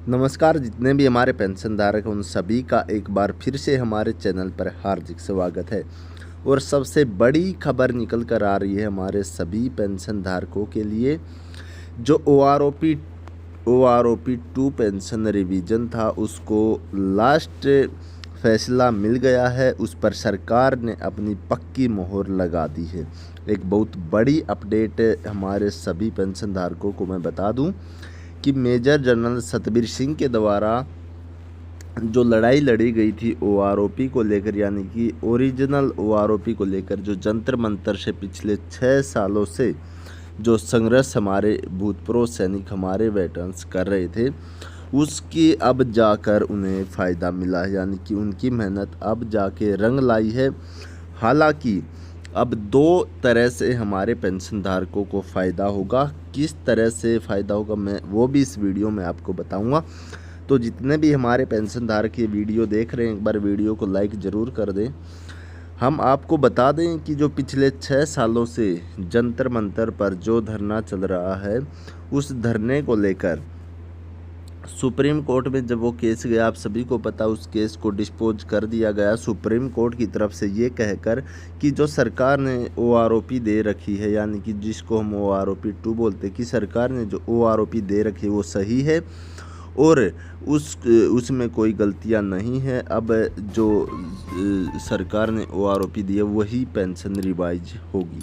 नमस्कार, जितने भी हमारे पेंशनधारक हैं उन सभी का एक बार फिर से हमारे चैनल पर हार्दिक स्वागत है। और सबसे बड़ी खबर निकल कर आ रही है हमारे सभी पेंशनधारकों के लिए। जो O R O P 2 pension revision था उसको लास्ट फैसला मिल गया है। उस पर सरकार ने अपनी पक्की मोहर लगा दी है। एक बहुत बड़ी अपडेट हमारे सभी पेंशनधारकों को मैं बता दूं कि मेजर जनरल सतबीर सिंह के द्वारा जो लड़ाई लड़ी गई थी ओआरओपी को लेकर, यानी कि ओरिजिनल ओआरओपी को लेकर, जो जंतर मंतर से पिछले 6 सालों से जो संघर्ष हमारे भूतपूर्व सैनिक, हमारे वेटरन्स कर रहे थे, उसकी अब जाकर उन्हें फ़ायदा मिला है। यानी कि उनकी मेहनत अब जाके रंग लाई है। हालांकि अब 2 तरह से हमारे पेंशनधारकों को फ़ायदा होगा। किस तरह से फ़ायदा होगा मैं वो भी इस वीडियो में आपको बताऊंगा। तो जितने भी हमारे पेंशनधारक ये वीडियो देख रहे हैं, एक बार वीडियो को लाइक ज़रूर कर दें। हम आपको बता दें कि जो पिछले 6 सालों से जंतर मंतर पर जो धरना चल रहा है, उस धरने को लेकर सुप्रीम कोर्ट में जब वो केस गया, आप सभी को पता, उस केस को डिस्पोज कर दिया गया सुप्रीम कोर्ट की तरफ से, ये कहकर कि जो सरकार ने ओआरओपी दे रखी है, यानी कि जिसको हम ओआरओपी 2 बोलते हैं, कि सरकार ने जो ओआरओपी दे रखी है वो सही है और उसमें कोई गलतियां नहीं है। अब जो सरकार ने ओआरओपी दी है वही पेंशन रिवाइज होगी।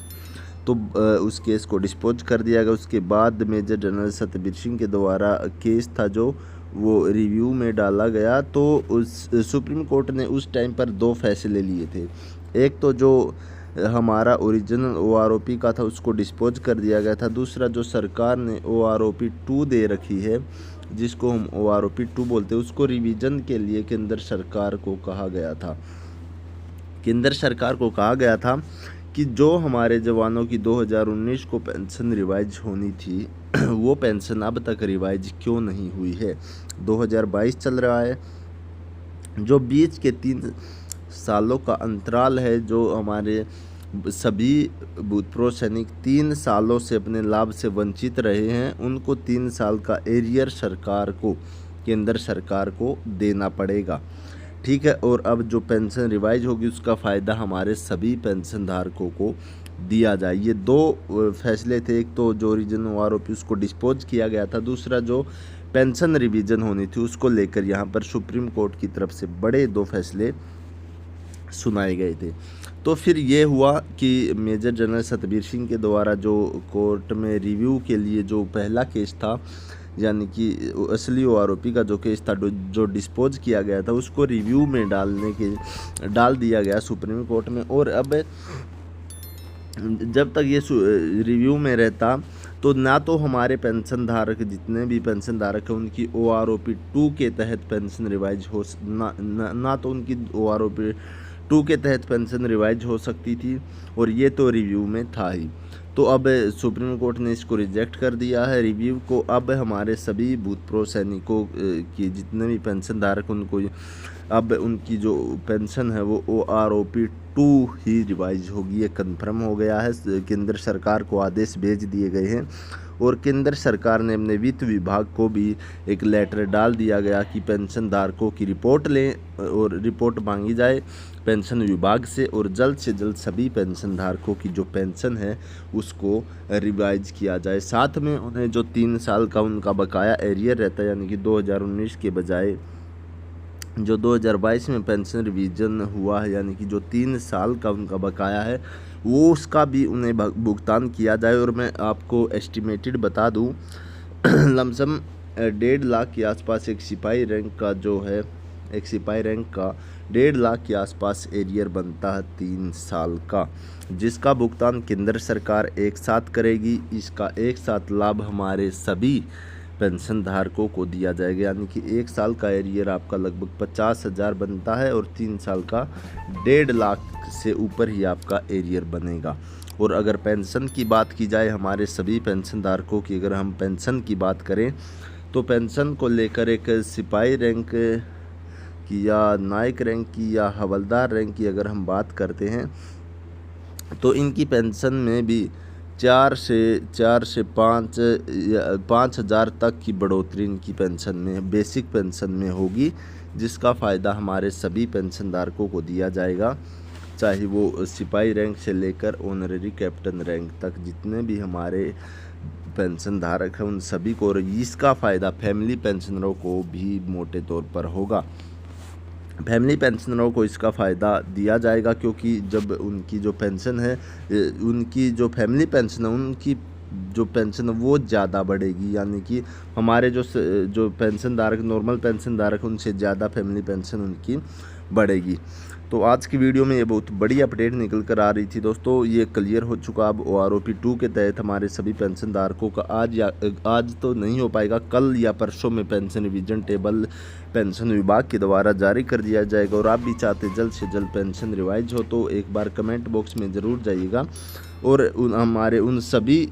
तो उस केस को डिस्पोज कर दिया गया। उसके बाद मेजर जनरल सतबीर सिंह के द्वारा केस था जो वो रिव्यू में डाला गया। तो उस सुप्रीम कोर्ट ने उस टाइम पर 2 फैसले लिए थे। एक तो जो हमारा ओरिजिनल ओआरओपी का था उसको डिस्पोज कर दिया गया था। दूसरा जो सरकार ने ओआरओपी 2 दे रखी है, जिसको हम ओआरओपी 2 बोलते हैं, उसको रिवीजन के लिए केंद्र सरकार को कहा गया था। केंद्र सरकार को कहा गया था कि जो हमारे जवानों की 2019 को पेंशन रिवाइज होनी थी वो पेंशन अब तक रिवाइज क्यों नहीं हुई है। 2022 चल रहा है, जो बीच के 3 सालों का अंतराल है, जो हमारे सभी भूतपूर्व सैनिक 3 सालों से अपने लाभ से वंचित रहे हैं, उनको 3 साल का एरियर सरकार को, केंद्र सरकार को देना पड़ेगा। ठीक है। और अब जो पेंशन रिवाइज होगी उसका फ़ायदा हमारे सभी पेंशन धारकों को दिया जाए। ये 2 फैसले थे। एक तो जो ओरिजिनल ओआरओपी उसको डिस्पोज किया गया था, दूसरा जो पेंशन रिवीजन होनी थी उसको लेकर यहाँ पर सुप्रीम कोर्ट की तरफ से बड़े 2 फैसले सुनाए गए थे। तो फिर ये हुआ कि मेजर जनरल सतबीर सिंह के द्वारा जो कोर्ट में रिव्यू के लिए जो पहला केस था, यानी कि असली ओआरओपी का जो केस था जो डिस्पोज किया गया था, उसको रिव्यू में डाल दिया गया सुप्रीम कोर्ट में। और अब जब तक ये रिव्यू में रहता तो ना तो हमारे पेंशन धारक, जितने भी पेंशन धारक हैं, उनकी ओआरओपी 2 के तहत पेंशन रिवाइज हो ना तो उनकी ओआरओपी 2 के तहत पेंशन रिवाइज हो सकती थी, और ये तो रिव्यू में था ही। तो अब सुप्रीम कोर्ट ने इसको रिजेक्ट कर दिया है रिव्यू को। अब हमारे सभी भूतपूर्व सैनिकों की जितने भी पेंशन धारक, उनको अब उनकी जो पेंशन है वो ओआरओपी 2 ही रिवाइज होगी। ये कंफर्म हो गया है। केंद्र सरकार को आदेश भेज दिए गए हैं और केंद्र सरकार ने अपने वित्त विभाग को भी एक लेटर डाल दिया गया कि पेंशन धारकों की रिपोर्ट लें और रिपोर्ट मांगी जाए पेंशन विभाग से, और जल्द से जल्द सभी पेंशन धारकों की जो पेंशन है उसको रिवाइज किया जाए। साथ में उन्हें जो 3 साल का उनका बकाया एरियर रहता है, यानी कि 2019 के बजाय जो 2022 में पेंशन रिवीजन हुआ है, यानी कि जो 3 साल का उनका बकाया है, वो उसका भी उन्हें भुगतान किया जाए। और मैं आपको एस्टिमेटेड बता दूं लमसम 1.5 लाख के आसपास एक सिपाही रैंक का जो है, एक सिपाही रैंक का 1.5 लाख के आसपास एरियर बनता है 3 साल का, जिसका भुगतान केंद्र सरकार एक साथ करेगी। इसका एक साथ लाभ हमारे सभी पेंशन धारकों को दिया जाएगा। यानी कि 1 साल का एरियर आपका लगभग 50,000 बनता है और 3 साल का 1.5 लाख से ऊपर ही आपका एरियर बनेगा। और अगर पेंशन की बात की जाए, हमारे सभी पेंशन धारकों की अगर हम पेंशन की बात करें, तो पेंशन को लेकर एक सिपाही रैंक की या नायक रैंक की या हवलदार रैंक की अगर हम बात करते हैं, तो इनकी पेंशन में भी 4 से 5,000 तक की बढ़ोतरी इनकी पेंशन में, बेसिक पेंशन में होगी, जिसका फ़ायदा हमारे सभी पेंशनधारकों को दिया जाएगा, चाहे वो सिपाही रैंक से लेकर ऑनरेरी कैप्टन रैंक तक जितने भी हमारे पेंशन धारक हैं उन सभी को। और इसका फ़ायदा फैमिली पेंशनरों को भी मोटे तौर पर होगा। फैमिली पेंशनरों को इसका फ़ायदा दिया जाएगा, क्योंकि जब उनकी जो पेंशन है, उनकी जो फैमिली पेंशन है, उनकी जो पेंशन है वो ज़्यादा बढ़ेगी, यानी कि हमारे जो पेंशन धारक, नॉर्मल पेंशन धारक, उनसे ज़्यादा फैमिली पेंशन उनकी बढ़ेगी। तो आज की वीडियो में ये बहुत बड़ी अपडेट निकल कर आ रही थी दोस्तों, ये क्लियर हो चुका। अब OROP 2 के तहत हमारे सभी पेंशन धारकों का आज तो नहीं हो पाएगा, कल या परसों में पेंशन रिवीजन टेबल पेंशन विभाग के द्वारा जारी कर दिया जाएगा। और आप भी चाहते जल्द से जल्द पेंशन रिवाइज हो तो एक बार कमेंट बॉक्स में ज़रूर जाइएगा और हमारे उन सभी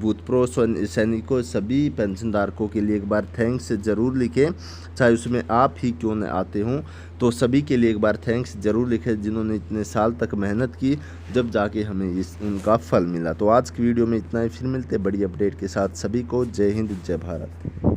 भूतपूर्व सैनिकों, सभी पेंशनधारकों के लिए एक बार थैंक्स ज़रूर लिखें, चाहे उसमें आप ही क्यों न आते हों। तो सभी के लिए एक बार थैंक्स ज़रूर लिखें जिन्होंने इतने साल तक मेहनत की, जब जाके हमें उनका फल मिला। तो आज की वीडियो में इतना ही, फिर मिलते बड़ी अपडेट के साथ। सभी को जय हिंद, जय भारत।